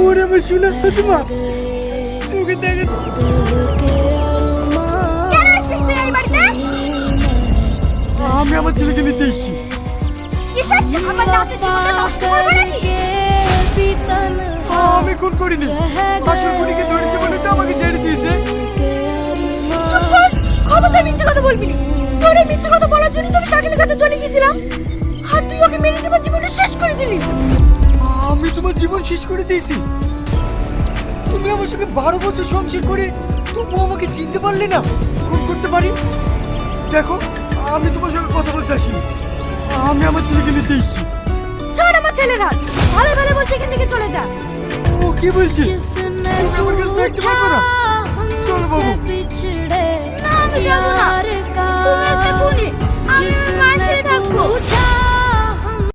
ওরে আমার শুনে ফাতেমা, তোকে দেখে কেন এসেছিস তুই এই বাড়িতে? আমি আমার ছেলেকে নিতে এসেছি। কিসের আমার নাতি জীবনটা নষ্ট করবে নাকি? আমি খুন করিনি, আসল খুনিকে ধরেছে বলে তো আমাকে ছেড়ে দিয়েছে। চুপ কর, খবরদার মিথ্যে কথা বলবি না। তোর এই মিথ্যে কথা বলার জন্য তো আমি শাকিলের কাছে চলে গেছিলাম, আর তুই ওকে মেরে দেবার জীবনটা শেষ করে দিলি। আমি তোমার জীবন শেষ করে দিয়েছি? তুমি আমার সঙ্গে 12 বছর সংসার করে তবুও আমাকে চিনতে পারলে না? খুন করতে পারি? দেখো, আমি তোমার সঙ্গে কথা বলতে আসিনি, আমি আমার ছেলেকে নিতে এসেছি। ছাড় আমার ছেলের হাত, ভালো ভালো বলছে এখান থেকে চলে যা। ও কি বলছে? তুমি আমার কাছে থাকতে পারবে না? চলো বাবু। না আমি যাবো না।